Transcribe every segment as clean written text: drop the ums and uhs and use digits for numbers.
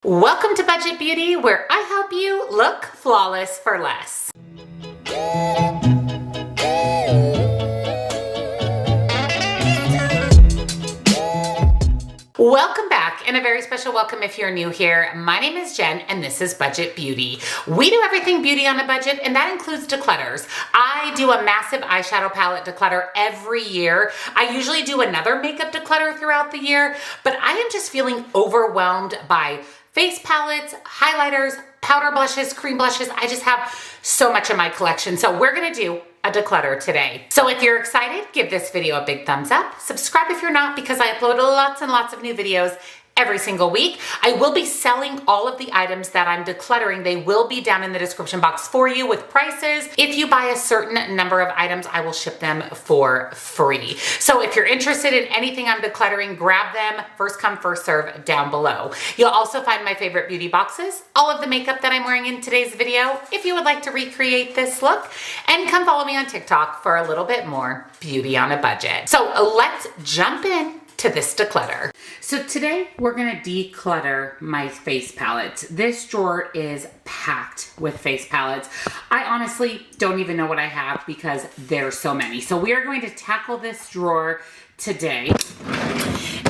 Welcome to Budget Beauty, where I help you look flawless for less. Welcome back, and a very special welcome if you're new here. My name is Jen, and this is Budget Beauty. We do everything beauty on a budget, and that includes declutters. I do a massive eyeshadow palette declutter every year. I usually do another makeup declutter throughout the year, but I am just feeling overwhelmed by face palettes, highlighters, powder blushes, cream blushes. I just have so much in my collection. So we're gonna do a declutter today. So if you're excited, give this video a big thumbs up. Subscribe if you're not, because I upload lots and lots of new videos every single week. I will be selling all of the items that I'm decluttering. They will be down in the description box for you with prices. If you buy a certain number of items, I will ship them for free. So if you're interested in anything I'm decluttering, grab them. First come, first serve down below. You'll also find my favorite beauty boxes, all of the makeup that I'm wearing in today's video, if you would like to recreate this look, and come follow me on TikTok for a little bit more beauty on a budget. So let's jump in to this declutter. So today we're gonna declutter my face palettes. This drawer is packed with face palettes. I honestly don't even know what I have because there's so many. So we are going to tackle this drawer today.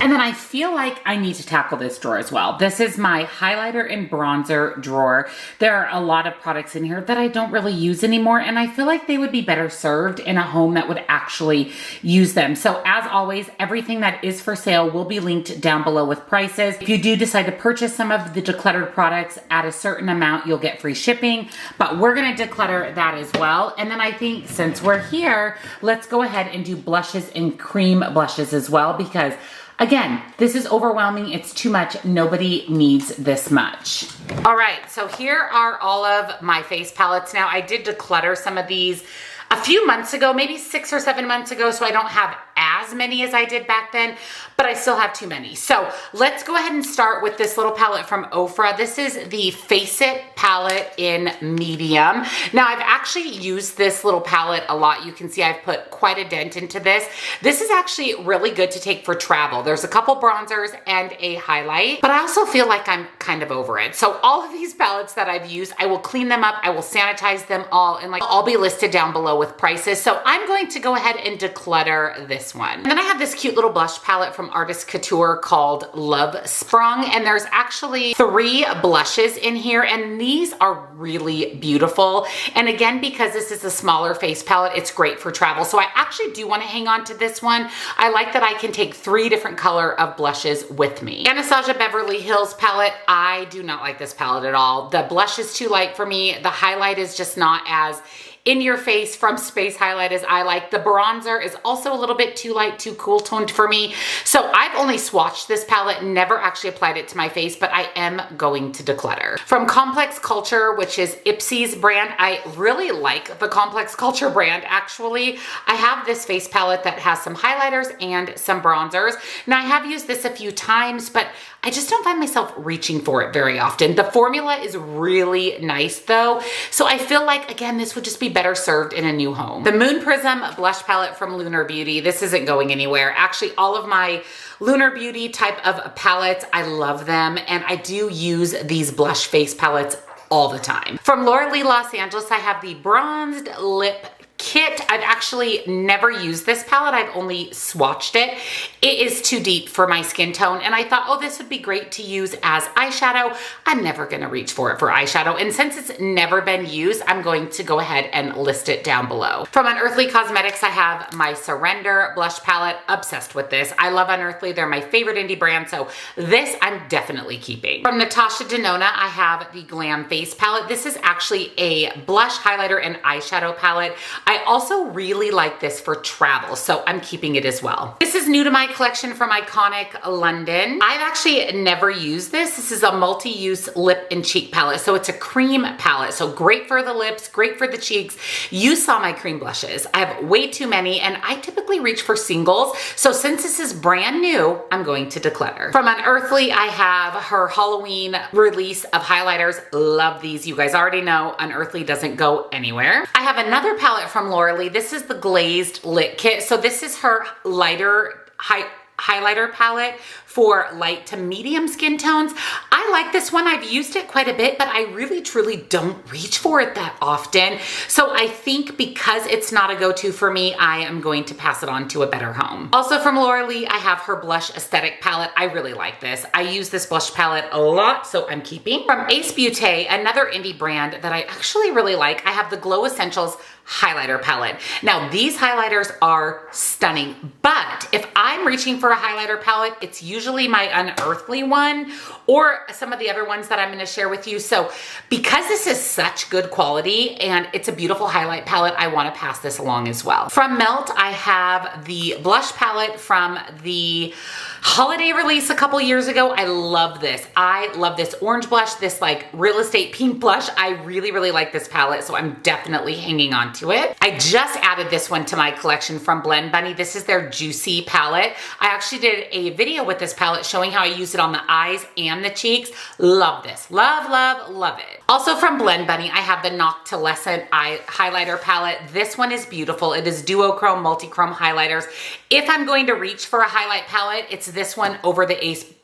And then I feel like I need to tackle this drawer as well. This is my highlighter and bronzer drawer. There are a lot of products in here that I don't really use anymore, and I feel like they would be better served in a home that would actually use them. So as always, everything that is for sale will be linked down below with prices. If you do decide to purchase some of the decluttered products at a certain amount, you'll get free shipping, but we're gonna declutter that as well. And then I think since we're here, let's go ahead and do blushes and cream blushes as well, because again, this is overwhelming. It's too much. Nobody needs this much. All right, so here are all of my face palettes. Now, I did declutter some of these a few months ago, maybe 6 or 7 months ago, so I don't have as many as I did back then, but I still have too many. So let's go ahead and start with this little palette from Ofra. This is the Face It palette in medium. Now, I've actually used this little palette a lot. You can see I've put quite a dent into this. This is actually really good to take for travel. There's a couple bronzers and a highlight, but I also feel like I'm kind of over it. So all of these palettes that I've used, I will clean them up, I will sanitize them all, and like all be listed down below with prices. So I'm going to go ahead and declutter this one. And then I have this cute little blush palette from Artist Couture called Love Sprung, and there's actually 3 blushes in here, and these are really beautiful. And again, because this is a smaller face palette, it's great for travel. So I actually do want to hang on to this one. I like that I can take 3 different color of blushes with me. Anastasia Beverly Hills palette, I do not like this palette at all. The blush is too light for me. The highlight is just not as in your face from Space Highlight as I like. The bronzer is also a little bit too light, too cool toned for me. So I've only swatched this palette, never actually applied it to my face, but I am going to declutter. From Complex Culture, which is Ipsy's brand, I really like the Complex Culture brand actually. I have this face palette that has some highlighters and some bronzers. Now I have used this a few times, but I just don't find myself reaching for it very often. The formula is really nice though. So I feel like, again, this would just be better served in a new home. The Moon Prism blush palette from Lunar Beauty. This isn't going anywhere. Actually, all of my Lunar Beauty type of palettes, I love them. And I do use these blush face palettes all the time. From Laura Lee Los Angeles, I have the Bronzed Lip Kit. I've actually never used this palette. I've only swatched it. It is too deep for my skin tone, and I thought, oh, this would be great to use as eyeshadow. I'm never gonna reach for it for eyeshadow, and since it's never been used, I'm going to go ahead and list it down below. From Unearthly Cosmetics, I have my Surrender blush palette. Obsessed with this. I love Unearthly. They're my favorite indie brand, so this I'm definitely keeping. From Natasha Denona, I have the Glam Face palette. This is actually a blush, highlighter, and eyeshadow palette. I also really like this for travel, so I'm keeping it as well. This is new to my collection from Iconic London. I've actually never used this. This is a multi-use lip and cheek palette, so it's a cream palette, so great for the lips, great for the cheeks. You saw my cream blushes. I have way too many, and I typically reach for singles, so since this is brand new, I'm going to declutter. From Unearthly, I have her Halloween release of highlighters. Love these. You guys already know Unearthly doesn't go anywhere. I have another palette from Laura Lee. This is the Glazed Lit Kit. So this is her lighter highlighter palette for light to medium skin tones. I like this one. I've used it quite a bit, but I really truly don't reach for it that often. So I think because it's not a go-to for me, I am going to pass it on to a better home. Also from Laura Lee, I have her Blush Aesthetic palette. I really like this. I use this blush palette a lot, so I'm keeping. From Ace Beauté, another indie brand that I actually really like, I have the Glow Essentials highlighter palette. Now these highlighters are stunning, but if I'm reaching for a highlighter palette, it's usually my Unearthly one or some of the other ones that I'm gonna share with you. So because this is such good quality and it's a beautiful highlight palette, I wanna pass this along as well. From Melt, I have the blush palette from the holiday release a couple years ago. I love this. I love this orange blush, this like real estate pink blush. I really, really like this palette, so I'm definitely hanging on to it. I just added this one to my collection from Blend Bunny. This is their Juicy palette. I actually did a video with this palette showing how I use it on the eyes and the cheeks. Love this. Love, love, love it. Also from Blend Bunny, I have the Noctilescent eye highlighter palette. This one is beautiful. It is duochrome, multi-chrome highlighters. If I'm going to reach for a highlight palette, it's this one over the Ace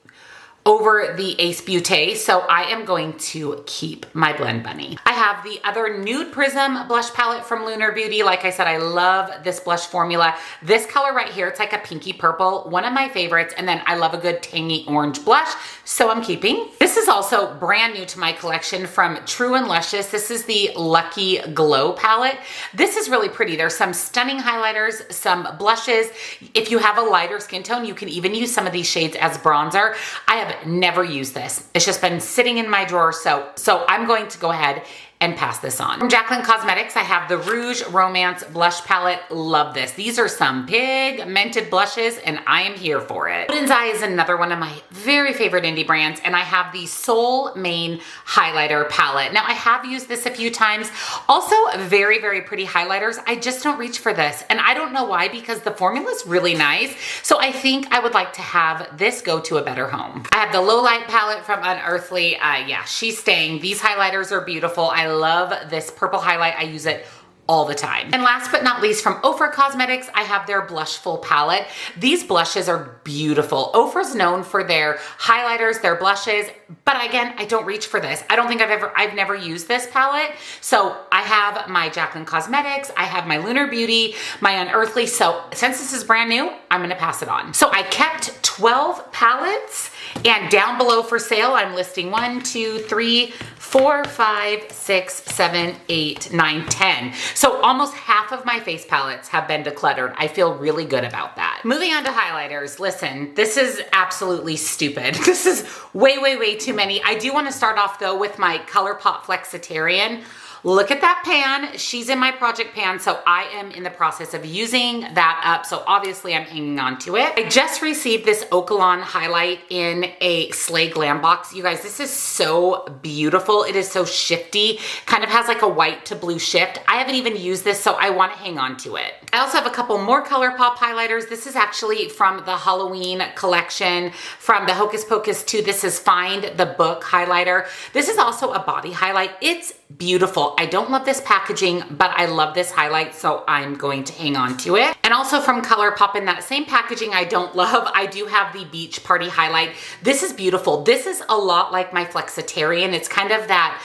Beauté, so I am going to keep my Blend Bunny. I have the other Nude Prism blush palette from Lunar Beauty. Like I said, I love this blush formula. This color right here, it's like a pinky purple, one of my favorites, and then I love a good tangy orange blush, so I'm keeping. This is also brand new to my collection from True and Luscious. This is the Lucky Glow palette. This is really pretty. There's some stunning highlighters, some blushes. If you have a lighter skin tone, you can even use some of these shades as bronzer. I have never used this. It's just been sitting in my drawer, so I'm going to go ahead and pass this on. From Jaclyn Cosmetics, I have the Rouge Romance Blush Palette. Love this. These are some pigmented blushes and I am here for it. Oden's Eye is another one of my very favorite indie brands, and I have the Soul Mane Highlighter Palette. Now I have used this a few times. Also very, very pretty highlighters. I just don't reach for this, and I don't know why, because the formula is really nice. So I think I would like to have this go to a better home. I have the Low Light Palette from Unearthly. Yeah, she's staying. These highlighters are beautiful. I love this purple highlight. I use it all the time. And last but not least, from Ofra Cosmetics, I have their Blushful palette. These blushes are beautiful. Ofra's known for their highlighters, their blushes, but again, I don't reach for this. I've never used this palette. So I have my Jaclyn Cosmetics, I have my Lunar Beauty, my Unearthly. So since this is brand new, I'm gonna pass it on. So I kept 12 palettes, and down below for sale, I'm listing 1, 2, 3, 4, 5, 6, 7, 8, 9, 10. So almost half of my face palettes have been decluttered. I feel really good about that. Moving on to highlighters. Listen, this is absolutely stupid. This is way, way, way too many. I do want to start off though with my ColourPop Flexitarian. Look at that pan. She's in my project pan, so I am in the process of using that up. So obviously I'm hanging on to it. I just received this Okalon highlight in a Slay Glam box. You guys, this is so beautiful. It is so shifty. Kind of has like a white to blue shift. I haven't even used this, so I want to hang on to it. I also have a couple more ColourPop highlighters. This is actually from the Halloween collection from the Hocus Pocus 2. This is Find the Book highlighter. This is also a body highlight. It's beautiful. I don't love this packaging, but I love this highlight, so I'm going to hang on to it. And also from ColourPop in that same packaging I don't love, I do have the Beach Party highlight. This is beautiful. This is a lot like my Flexitarian. It's kind of that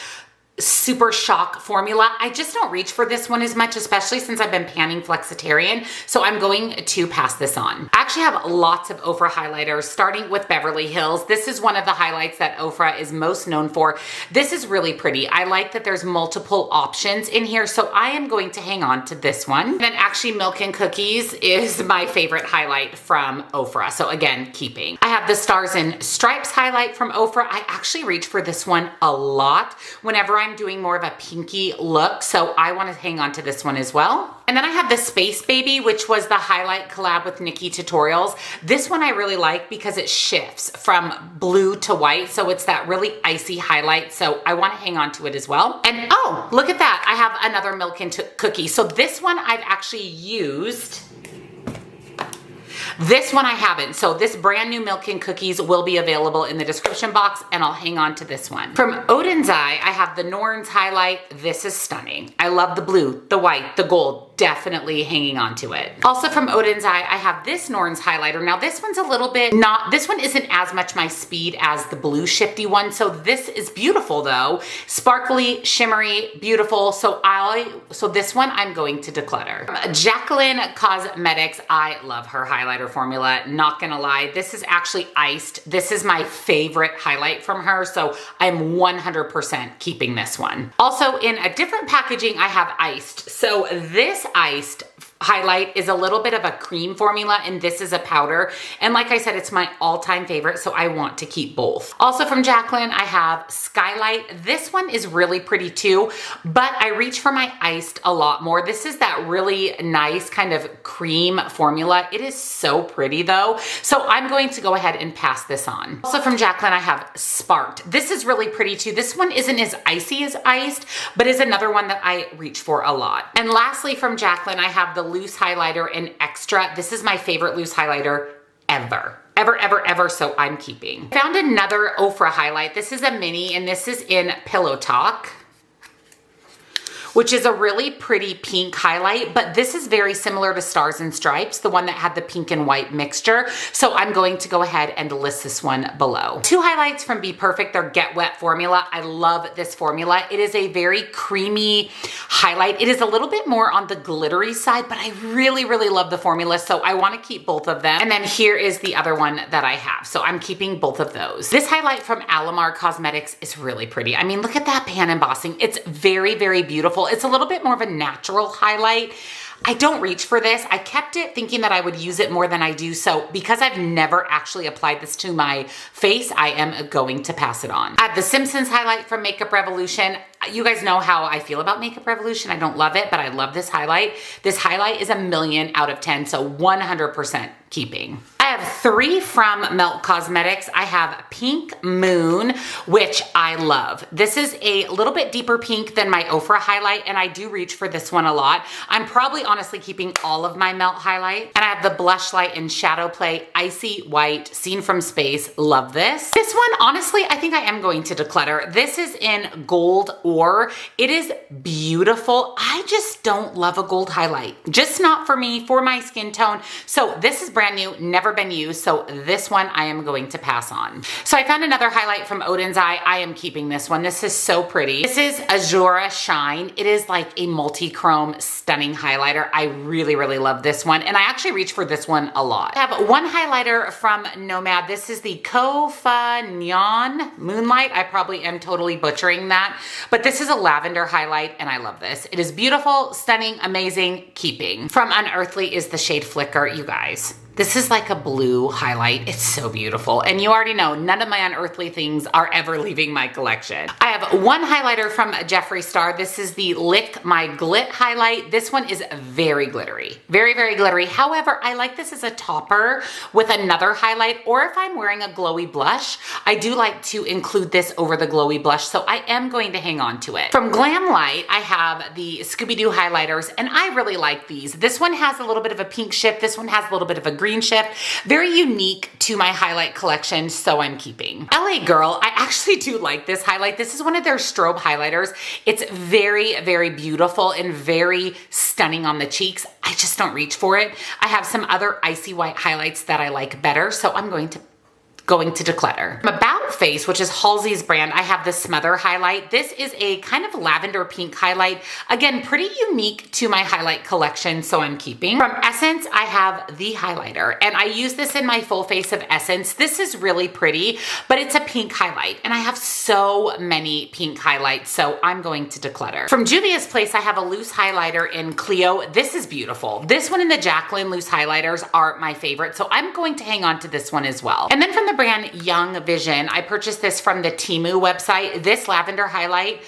Super Shock formula. I just don't reach for this one as much, especially since I've been panning Flexitarian, so I'm going to pass this on. I actually have lots of Ofra highlighters, starting with Beverly Hills. This is one of the highlights that Ofra is most known for. This is really pretty. I like that there's multiple options in here, so I am going to hang on to this one. And then actually Milk and Cookies is my favorite highlight from Ofra, so again, keeping. I have the Stars and Stripes highlight from Ofra. I actually reach for this one a lot whenever I'm doing more of a pinky look, so I want to hang on to this one as well. And then I have the Space Baby, which was the highlight collab with Nikki Tutorials. This one I really like because it shifts from blue to white, so it's that really icy highlight, so I want to hang on to it as well. And oh, look at that, I have another Milk and Cookie. So this one I've actually used. This one I haven't, so this brand new Milk and Cookies will be available in the description box, and I'll hang on to this one. From Oden's Eye, I have the Norns highlight. This is stunning. I love the blue, the white, the gold. definitely hanging on to it. Also from Odin's Eye, I have this Norns highlighter. Now this one's a little bit this one isn't as much my speed as the blue shifty one. So this is beautiful though. Sparkly, shimmery, beautiful. So this one I'm going to declutter. Jacqueline Cosmetics, I love her highlighter formula. Not gonna lie, this is actually iced. This is my favorite highlight from her. So I'm 100% keeping this one. Also in a different packaging, I have iced. So this iced highlight is a little bit of a cream formula and this is a powder. And like I said, it's my all-time favorite, so I want to keep both. Also from Jacqueline, I have Skylight. This one is really pretty too, but I reach for my iced a lot more. This is that really nice kind of cream formula. It is so pretty though. So I'm going to go ahead and pass this on. Also from Jacqueline, I have Sparked. This is really pretty too. This one isn't as icy as iced, but is another one that I reach for a lot. And lastly from Jacqueline, I have the loose highlighter in Extra. This is my favorite loose highlighter ever. Ever, so I'm keeping. Found another Ofra highlight. This is a mini and this is in Pillow Talk, which is a really pretty pink highlight, but this is very similar to Stars and Stripes, the one that had the pink and white mixture. So I'm going to go ahead and list this one below. Two highlights from Be Perfect, their Get Wet formula. I love this formula. It is a very creamy highlight. It is a little bit more on the glittery side, but I really love the formula, so I wanna keep both of them. And then here is the other one that I have. So I'm keeping both of those. This highlight from Alamar Cosmetics is really pretty. I mean, look at that pan embossing. It's very beautiful. It's a little bit more of a natural highlight. I don't reach for this. I kept it thinking that I would use it more than I do. So because I've never actually applied this to my face, I am going to pass it on. I have the Simpsons highlight from Makeup Revolution. You guys know how I feel about Makeup Revolution. I don't love it, but I love this highlight. This highlight is a 1,000,000 out of 10, so 100% keeping. I have three from Melt Cosmetics. I have Pink Moon, which I love. This is a little bit deeper pink than my Ofra highlight, and I do reach for this one a lot. I'm probably honestly keeping all of my Melt highlight. And I have the Blush Light in Shadow Play, Icy White, Seen from Space. Love this. This one, honestly, I think I am going to declutter. This is in Gold Ore. It is beautiful. I just don't love a gold highlight. Just not for me, for my skin tone. So this is brand new, never been used. So this one I am going to pass on. So I found another highlight from Odin's Eye. I am keeping this one. This is so pretty. This is Azura Shine. It is like a multi-chrome stunning highlighter. I really love this one. And I actually reach for this one a lot. I have one highlighter from Nomad. This is the Kofa Neon Moonlight. I probably am totally butchering that, but this is a lavender highlight and I love this. It is beautiful, stunning, amazing, keeping. From Unearthly is the shade Flicker, you guys. This is like a blue highlight. It's so beautiful. And you already know, none of my Unearthly things are ever leaving my collection. I have one highlighter from Jeffree Star. This is the Lick My Glit highlight. This one is very glittery. Very glittery. However, I like this as a topper with another highlight, or if I'm wearing a glowy blush, I do like to include this over the glowy blush, so I am going to hang on to it. From Glam Light, I have the Scooby-Doo highlighters, and I really like these. This one has a little bit of a pink shift. This one has a little bit of a green shift. Very unique to my highlight collection, so I'm keeping. LA Girl, I actually do like this highlight. This is one of their strobe highlighters. It's very beautiful and very stunning on the cheeks. I just don't reach for it. I have some other icy white highlights that I like better, so I'm going to declutter. From About Face, which is Halsey's brand, I have the Smother highlight. This is a kind of lavender pink highlight. Again, pretty unique to my highlight collection, so I'm keeping. From Essence, I have the highlighter, and I use this in my full face of Essence. This is really pretty, but it's a pink highlight, and I have so many pink highlights, so I'm going to declutter. From Juvia's Place, I have a loose highlighter in Clio. This is beautiful. This one and the Jacqueline loose highlighters are my favorite, so I'm going to hang on to this one as well. And then from the brand Young Vision, I purchased this from the Temu website. This lavender highlight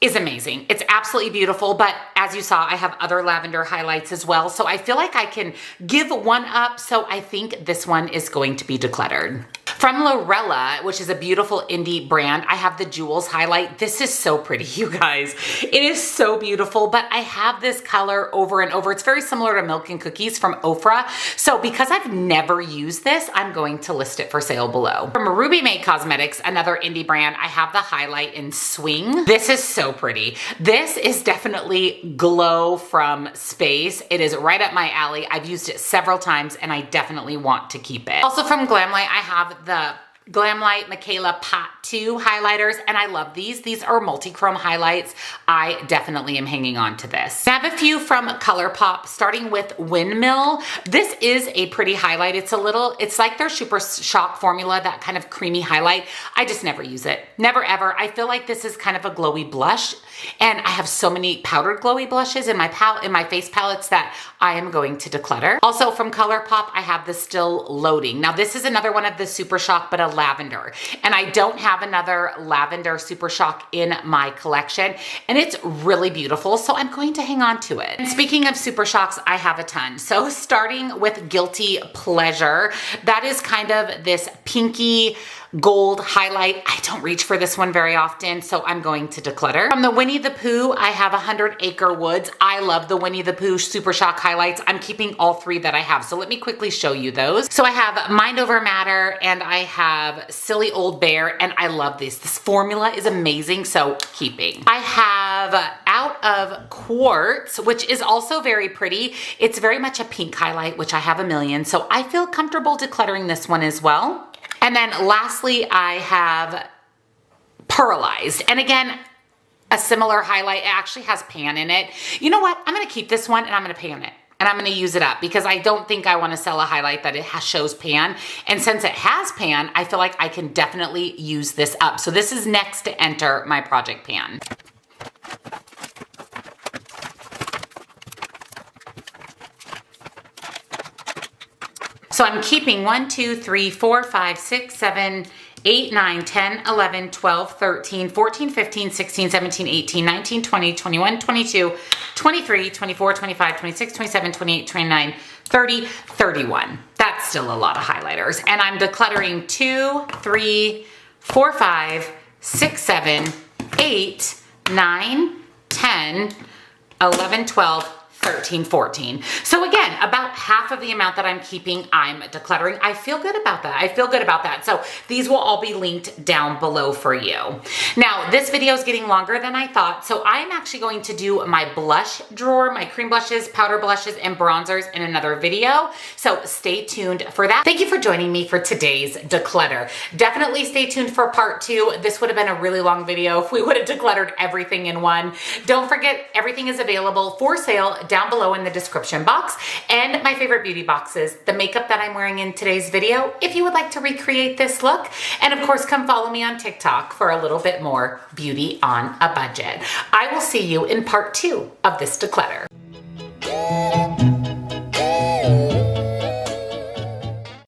is amazing. It's absolutely beautiful, but as you saw, I have other lavender highlights as well, so I feel like I can give one up, so I think this one is going to be decluttered. From Lorella, which is a beautiful indie brand, I have the Jewels highlight. This is so pretty, you guys. It is so beautiful, but I have this color over and over. It's very similar to Milk and Cookies from Ofra. So because I've never used this, I'm going to list it for sale below. From Ruby May Cosmetics, another indie brand, I have the highlight in Swing. This is so pretty. This is definitely Glow from Space. It is right up my alley. I've used it several times and I definitely want to keep it. Also from Glamlight, I have the Glamlight Michaela Pot 2 highlighters, and I love these. These are multi-chrome highlights. I definitely am hanging on to this. I have a few from ColourPop, starting with Windmill. This is a pretty highlight. It's like their Super Shock formula, that kind of creamy highlight. I just never use it. Never ever. I feel like this is kind of a glowy blush, and I have so many powdered glowy blushes in my face palettes that I am going to declutter. Also from ColourPop, I have the Still Loading. Now this is another one of the Super Shock, but a lavender, and I don't have another lavender Super Shock in my collection, and it's really beautiful, so I'm going to hang on to it. And speaking of Super Shocks, I have a ton. So starting with Guilty Pleasure, that is kind of this pinky gold highlight. I don't reach for this one very often, so I'm going to declutter. From the Winnie the Pooh, I have 100 Acre Woods. I love the Winnie the Pooh Super Shock highlights. I'm keeping all three that I have, so let me quickly show you those. So I have Mind Over Matter, and I have Silly Old Bear, and I love these. This formula is amazing, so keeping. I have Out of Quartz, which is also very pretty. It's very much a pink highlight, which I have a million, so I feel comfortable decluttering this one as well. And then lastly, I have Pearlized. And again, a similar highlight. It actually has pan in it. You know what? I'm going to keep this one and I'm going to pan it. And I'm going to use it up because I don't think I want to sell a highlight that shows pan. And since it has pan, I feel like I can definitely use this up. So this is next to enter my project pan. So I'm keeping 1, 2, 3, 4, 5, 6, 7, 8, 9, 10, 11, 12, 13, 14, 15, 16, 17, 18, 19, 20, 21, 22, 23, 24, 25, 26, 27, 28, 29, 30, 31. That's still a lot of highlighters. And I'm decluttering 2, 3, 4, 5, 6, 7, 8, 9, 10, 11, 12, 13, 14. So again, about half of the amount that I'm keeping, I'm decluttering. I feel good about that. I feel good about that. So these will all be linked down below for you. Now, this video is getting longer than I thought. So I'm actually going to do my blush drawer, my cream blushes, powder blushes, and bronzers in another video. So stay tuned for that. Thank you for joining me for today's declutter. Definitely stay tuned for part 2. This would have been a really long video if we would have decluttered everything in one. Don't forget, everything is available for sale down below in the description box, and my favorite beauty boxes, the makeup that I'm wearing in today's video, if you would like to recreate this look. And of course, come follow me on TikTok for a little bit more beauty on a budget. I will see you in part 2 of this declutter.